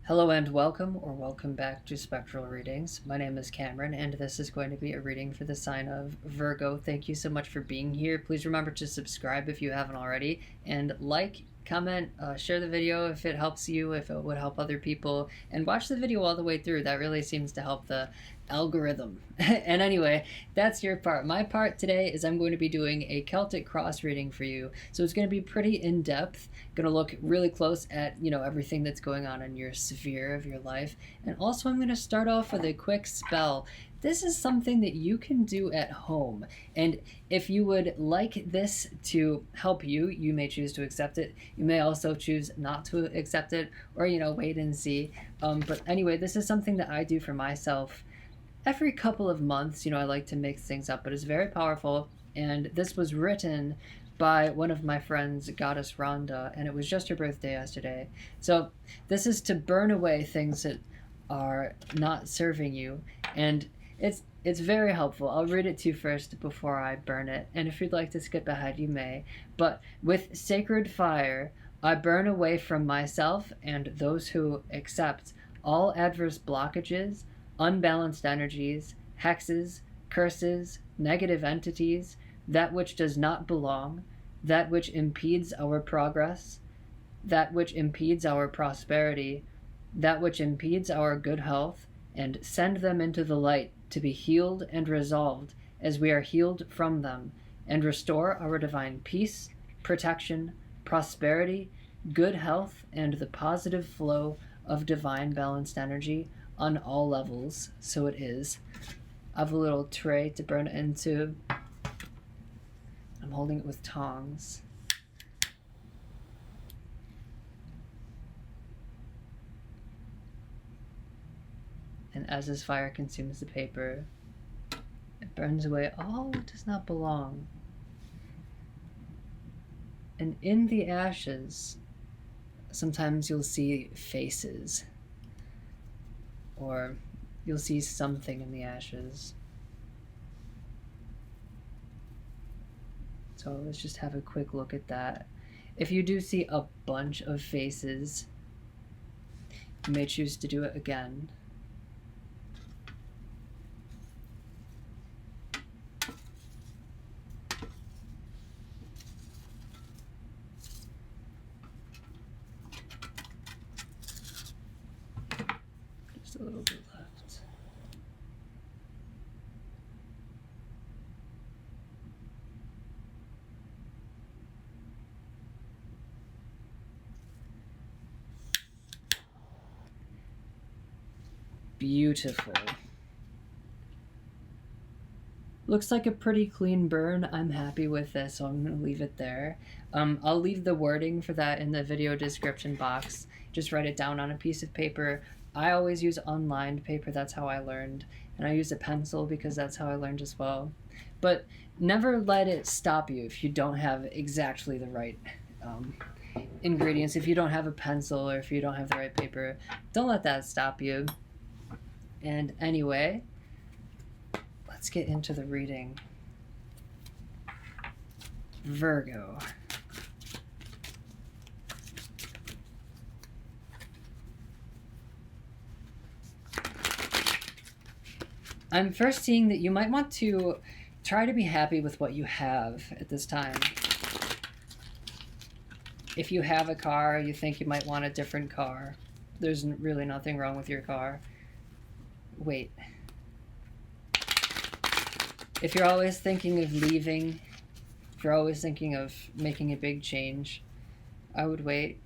Hello and welcome, or welcome back to Spectral Readings. My name is Cameron, and this is going to be a reading for the sign of Virgo. Thank you so much for being here. Please remember to subscribe if you haven't already, and like, comment, share the video if it helps you, if it would help other people, and watch the video all the way through. That really seems to help the algorithm. And anyway, that's your part. My part today is I'm going to be doing a Celtic cross reading for you. So it's going to be pretty in-depth, going to look really close at, everything that's going on in your sphere of your life. And also I'm going to start off with a quick spell. This is something that you can do at home. And if you would like this to help you, you may choose to accept it. You may also choose not to accept it or, wait and see. But anyway, this is something that I do for myself every couple of months. I like to mix things up, but it's very powerful. And this was written by one of my friends, Goddess Rhonda, and it was just her birthday yesterday. So this is to burn away things that are not serving you, and it's very helpful. I'll read it to you first before I burn it, and if you'd like to skip ahead, you may. But with sacred fire, I burn away from myself and those who accept all adverse blockages, unbalanced energies, hexes, curses, negative entities, that which does not belong, that which impedes our progress, that which impedes our prosperity, that which impedes our good health, and send them into the light to be healed and resolved as we are healed from them, and restore our divine peace, protection, prosperity, good health, and the positive flow of divine balanced energy on all levels. So it is. I have a little tray to burn it into. I'm holding it with tongs. And as this fire consumes the paper, it burns away all that does not belong. And in the ashes, sometimes you'll see faces, or you'll see something in the ashes. So let's just have a quick look at that. If you do see a bunch of faces, you may choose to do it again. Just a little bit left. Beautiful. Looks like a pretty clean burn. I'm happy with this, so I'm going to leave it there. I'll leave the wording for that in the video description box. Just write it down on a piece of paper. I always use unlined paper. That's how I learned. And I use a pencil because that's how I learned as well. But never let it stop you if you don't have exactly the right ingredients. If you don't have a pencil or if you don't have the right paper, don't let that stop you. And anyway, let's get into the reading. Virgo. I'm first seeing that you might want to try to be happy with what you have at this time. If you have a car, you think you might want a different car. There's really nothing wrong with your car. Wait. If you're always thinking of leaving, if you're always thinking of making a big change, I would wait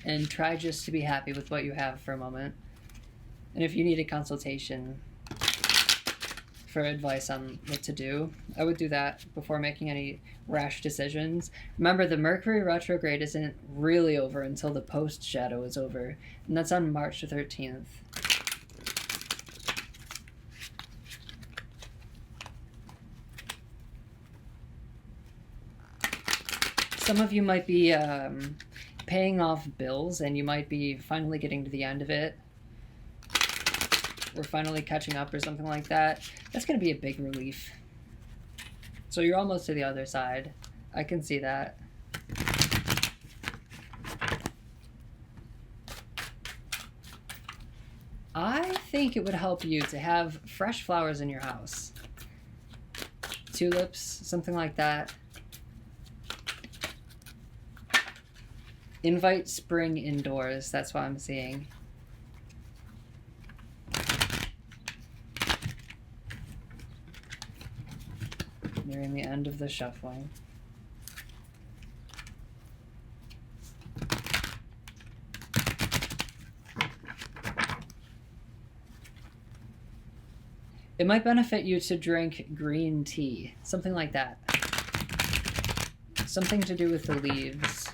and try just to be happy with what you have for a moment. And if you need a consultation for advice on what to do, I would do that before making any rash decisions. Remember, the Mercury retrograde isn't really over until the post shadow is over, and that's on March the 13th. Some of you might be paying off bills, and you might be finally getting to the end of it, or finally catching up or something like that. That's going to be a big relief. So you're almost to the other side. I can see that. I think it would help you to have fresh flowers in your house. Tulips, something like that. Invite spring indoors, that's what I'm seeing. Nearing the end of the shuffling. It might benefit you to drink green tea, something like that. Something to do with the leaves.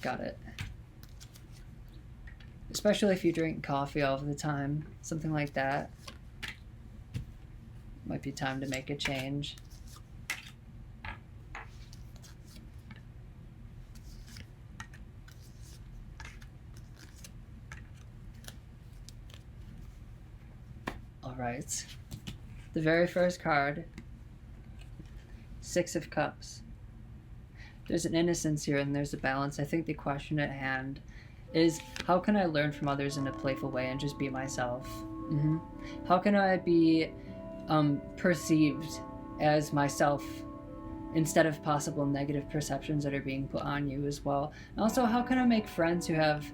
Got it. Especially if you drink coffee all the time, something like that. Might be time to make a change. All right. The very first card, Six of Cups. There's an innocence here and there's a balance. I think the question at hand is, how can I learn from others in a playful way and just be myself? How can I be perceived as myself instead of possible negative perceptions that are being put on you as well? And also, how can I make friends who have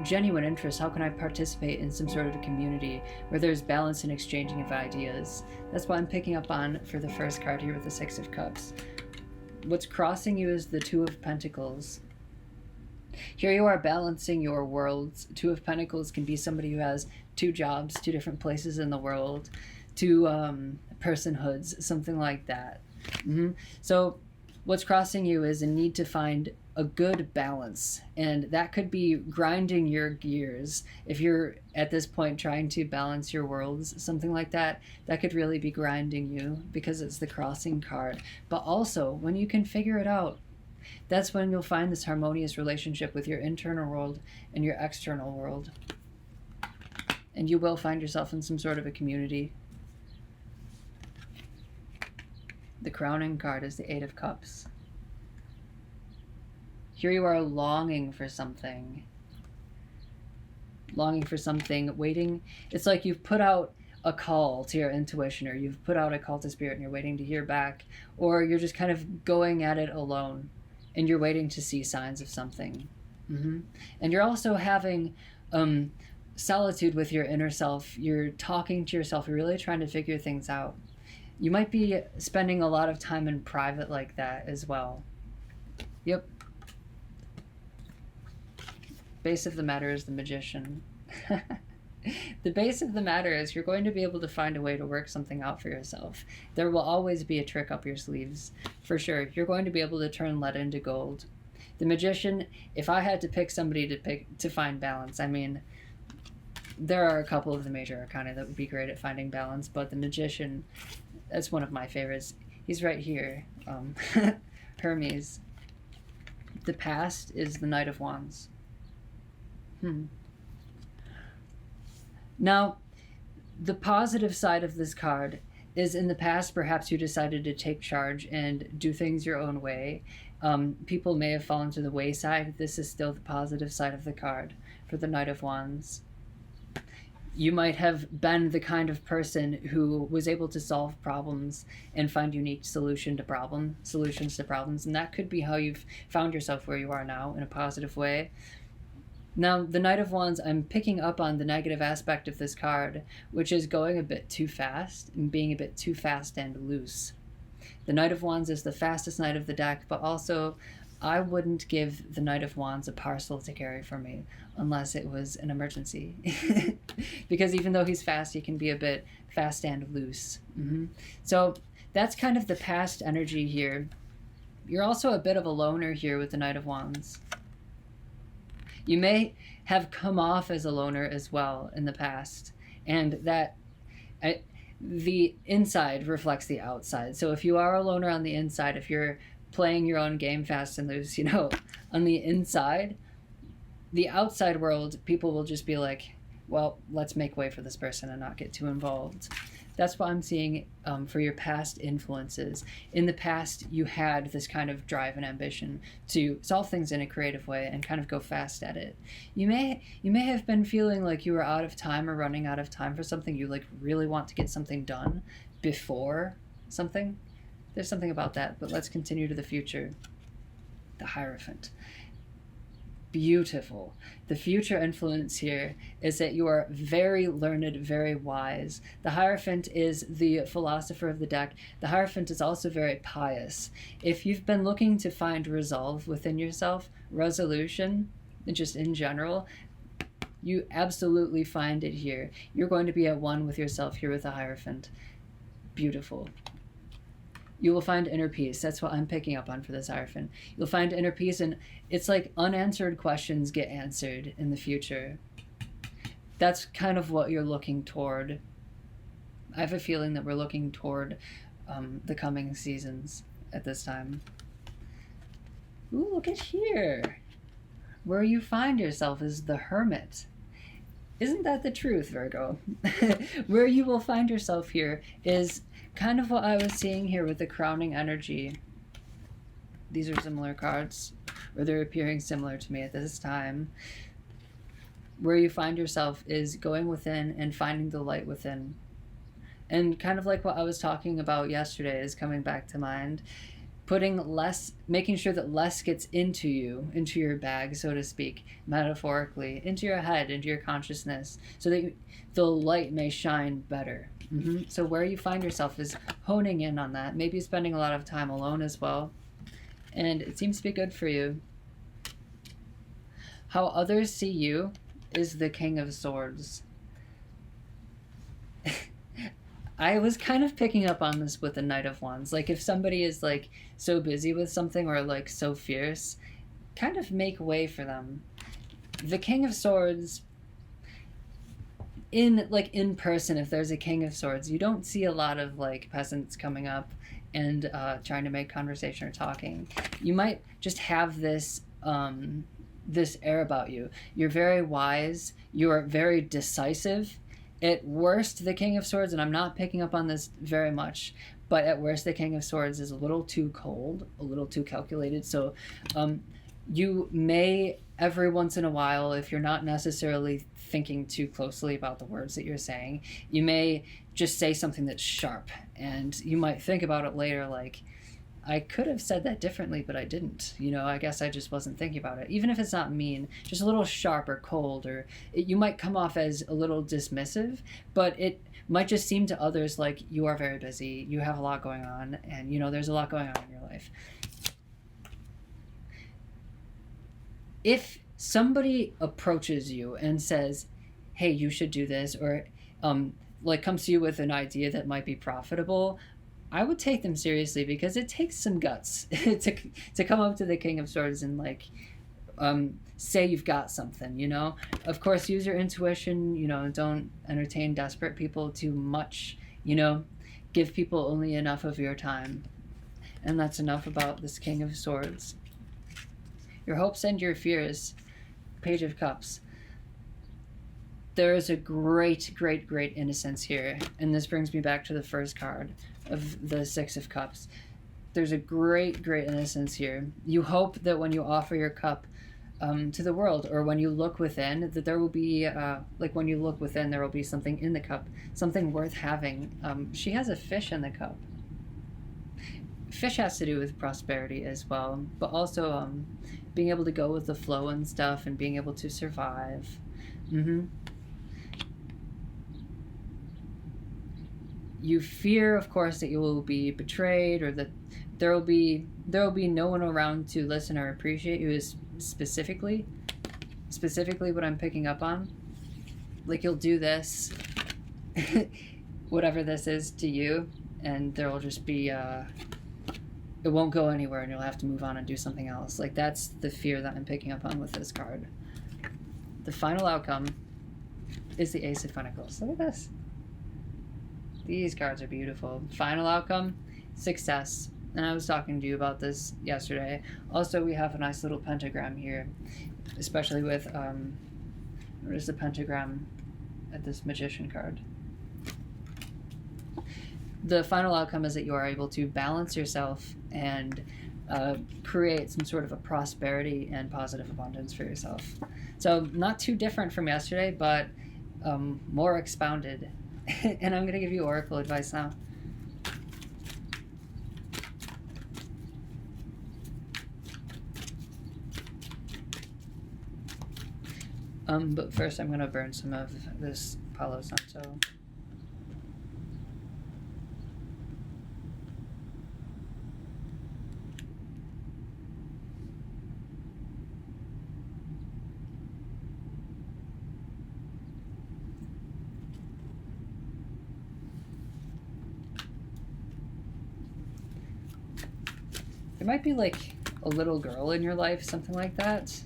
genuine interests? How can I participate in some sort of a community where there's balance and exchanging of ideas? That's what I'm picking up on for the first card here with the Six of Cups. What's crossing you is the Two of Pentacles. Here you are balancing your worlds. Two of Pentacles can be somebody who has two jobs, two different places in the world, two personhoods, something like that. So what's crossing you is a need to find a good balance, and that could be grinding your gears. If you're at this point trying to balance your worlds, something like that, that could really be grinding you because it's the crossing card. But also, when you can figure it out, that's when you'll find this harmonious relationship with your internal world and your external world. And you will find yourself in some sort of a community. The crowning card is the Eight of Cups. Here you are longing for something. Longing for something, waiting. It's like you've put out a call to your intuition, or you've put out a call to spirit and you're waiting to hear back, or you're just kind of going at it alone and you're waiting to see signs of something. And you're also having solitude with your inner self. You're talking to yourself. You're really trying to figure things out. You might be spending a lot of time in private like that as well. Yep. Base of the matter is the Magician. The base of the matter is you're going to be able to find a way to work something out for yourself. There will always be a trick up your sleeves, for sure. You're going to be able to turn lead into gold. The Magician, if I had to pick somebody to find balance, I mean, there are a couple of the major arcana that would be great at finding balance, but the Magician, that's one of my favorites. He's right here. Hermes. The past is the Knight of Wands. Now, the positive side of this card is, in the past, perhaps you decided to take charge and do things your own way. People may have fallen to the wayside. This is still the positive side of the card for the Knight of Wands. You might have been the kind of person who was able to solve problems and find unique solutions to problems, and that could be how you've found yourself where you are now in a positive way. Now, the Knight of Wands, I'm picking up on the negative aspect of this card, which is going a bit too fast and being a bit too fast and loose. The Knight of Wands is the fastest knight of the deck, but also I wouldn't give the Knight of Wands a parcel to carry for me unless it was an emergency. Because even though he's fast, he can be a bit fast and loose. So that's kind of the past energy here. You're also a bit of a loner here with the Knight of Wands. You may have come off as a loner as well in the past, and that the inside reflects the outside. So if you are a loner on the inside, if you're playing your own game fast and loose, on the inside, the outside world, people will just be like, well, let's make way for this person and not get too involved. That's what I'm seeing for your past influences. In the past, you had this kind of drive and ambition to solve things in a creative way and kind of go fast at it. You may have been feeling like you were out of time or running out of time for something. You like really want to get something done before something. There's something about that, but let's continue to the future. The Hierophant. Beautiful. The future influence here is that you are very learned, very wise. The Hierophant is the philosopher of the deck. The Hierophant is also very pious. If you've been looking to find resolve within yourself, resolution, just in general, you absolutely find it here. You're going to be at one with yourself here with the Hierophant. Beautiful. You will find inner peace. That's what I'm picking up on for this Hierophant. You'll find inner peace, and it's like unanswered questions get answered in the future. That's kind of what you're looking toward. I have a feeling that we're looking toward the coming seasons at this time. Ooh, look at here. Where you find yourself is the Hermit. Isn't that the truth, Virgo? Where you will find yourself here is kind of what I was seeing here with the crowning energy. These are similar cards, or they're appearing similar to me at this time. Where you find yourself is going within and finding the light within. And kind of like what I was talking about yesterday is coming back to mind. Putting less, making sure that less gets into you, into your bag, so to speak, metaphorically, into your head, into your consciousness, so that the light may shine better. So where you find yourself is honing in on that, maybe spending a lot of time alone as well. And it seems to be good for you. How others see you is the King of Swords. I was kind of picking up on this with the Knight of Wands. Like if somebody is like so busy with something or like so fierce, kind of make way for them. The King of Swords, in person, if there's a King of Swords, you don't see a lot of like peasants coming up and trying to make conversation or talking. You might just have this this air about you. You're very wise. You're very decisive. At worst, the King of Swords, and I'm not picking up on this very much, but at worst, the King of Swords is a little too cold, a little too calculated. So you may, every once in a while, if you're not necessarily thinking too closely about the words that you're saying, you may just say something that's sharp, and you might think about it later like, I could have said that differently, but I didn't. You know, I guess I just wasn't thinking about it. Even if it's not mean, just a little sharp or cold, or you might come off as a little dismissive, but it might just seem to others like you are very busy, you have a lot going on, and you know, there's a lot going on in your life. If somebody approaches you and says, hey, you should do this, or like comes to you with an idea that might be profitable, I would take them seriously, because it takes some guts to come up to the King of Swords and like say you've got something, you know. Of course, use your intuition, you know, don't entertain desperate people too much, you know, give people only enough of your time. And that's enough about this King of Swords. Your hopes and your fears. Page of Cups. There is a great, great, great innocence here. And this brings me back to the first card of the Six of Cups. There's a great, great innocence here. You hope that when you offer your cup to the world, or when you look within, that there will be, like when you look within, there will be something in the cup, something worth having. She has a fish in the cup. Fish has to do with prosperity as well, but also being able to go with the flow and stuff, and being able to survive. You fear, of course, that you will be betrayed, or that there will be no one around to listen or appreciate you. Is specifically what I'm picking up on. Like you'll do this, whatever this is to you, and there will just be it won't go anywhere, and you'll have to move on and do something else. Like that's the fear that I'm picking up on with this card. The final outcome is the Ace of Pentacles. Look at this. These cards are beautiful. Final outcome, success. And I was talking to you about this yesterday. Also, we have a nice little pentagram here, especially with, what is the pentagram at this Magician card? the final outcome is that you are able to balance yourself and create some sort of a prosperity and positive abundance for yourself. So not too different from yesterday, but more expounded. And I'm going to give you oracle advice now. But first I'm going to burn some of this Palo Santo. There might be like a little girl in your life, something like that.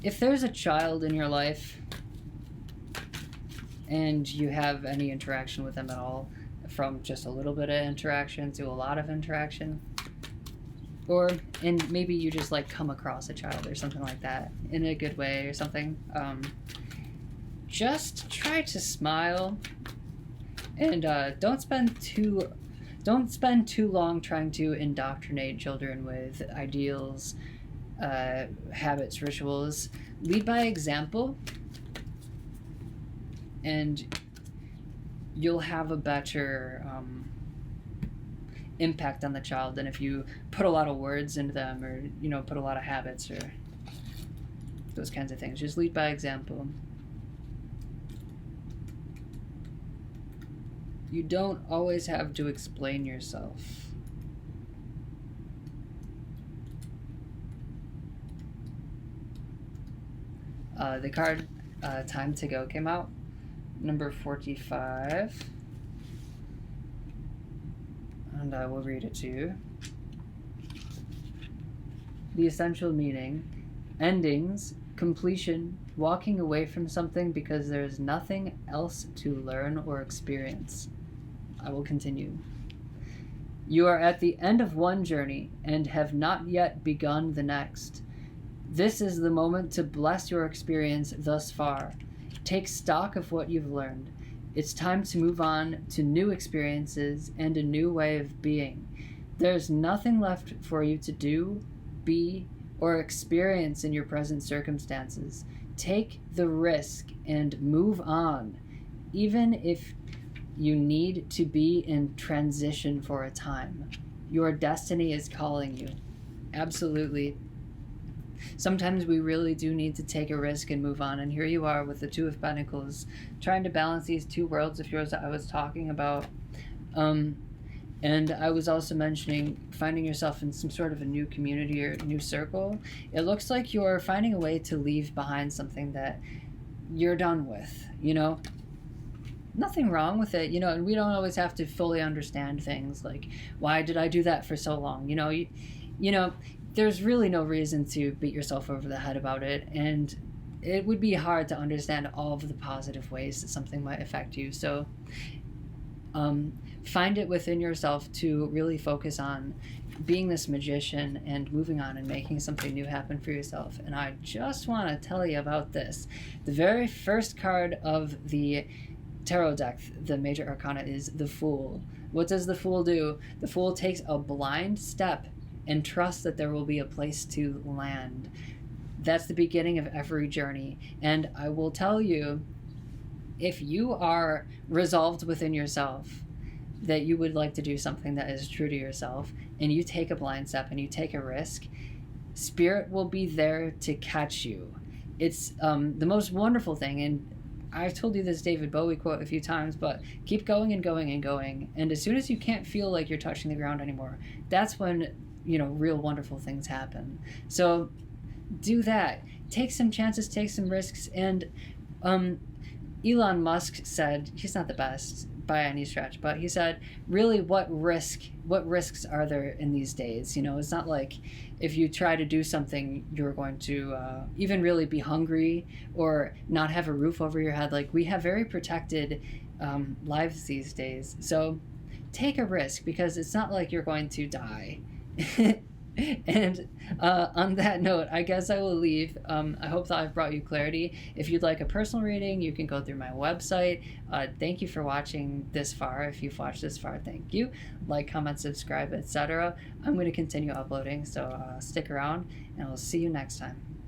If there's a child in your life and you have any interaction with them at all, from just a little bit of interaction to a lot of interaction, and maybe you just like come across a child or something like that in a good way or something, just try to smile and don't spend too long trying to indoctrinate children with ideals, habits, rituals. Lead by example, and you'll have a better impact on the child than if you put a lot of words into them, or put a lot of habits or those kinds of things. Just lead by example. You don't always have to explain yourself. The card Time to Go came out, number 45, and I will read it to you. The essential meaning: endings, completion, walking away from something because there is nothing else to learn or experience. I will continue. You are at the end of one journey and have not yet begun the next. This is the moment to bless your experience thus far. Take stock of what you've learned. It's time to move on to new experiences and a new way of being. There's nothing left for you to do, be, or experience in your present circumstances. Take the risk and move on, even if you need to be in transition for a time. Your destiny is calling you. Absolutely. Sometimes we really do need to take a risk and move on, and here you are with the Two of Pentacles, trying to balance these two worlds of yours that I was talking about. And I was also mentioning finding yourself in some sort of a new community or new circle. It looks like you're finding a way to leave behind something that you're done with, Nothing wrong with it, and we don't always have to fully understand things like, why did I do that for so long? There's really no reason to beat yourself over the head about it, and it would be hard to understand all of the positive ways that something might affect you. So find it within yourself to really focus on being this magician and moving on and making something new happen for yourself. And I just want to tell you about this. The very first card of the tarot deck, the major arcana, is the Fool. What does the Fool do? The Fool takes a blind step and trusts that there will be a place to land. That's the beginning of every journey. And I will tell you, if you are resolved within yourself that you would like to do something that is true to yourself, and you take a blind step and you take a risk, Spirit will be there to catch you. It's the most wonderful thing. And I've told you this David Bowie quote a few times, but keep going and going and going. And as soon as you can't feel like you're touching the ground anymore, that's when, real wonderful things happen. So do that. Take some chances, take some risks. And Elon Musk said, he's not the best by any stretch, but he said, really, what risks are there in these days? It's not like if you try to do something, you're going to even really be hungry or not have a roof over your head. Like, we have very protected lives these days. So take a risk, because it's not like you're going to die. And on that note, I guess I will leave. I hope that I've brought you clarity. If you'd like a personal reading, you can go through my website. Thank you for watching this far. If you've watched this far, thank you. Like, comment, subscribe, etc. I'm going to continue uploading, so stick around, and I'll see you next time.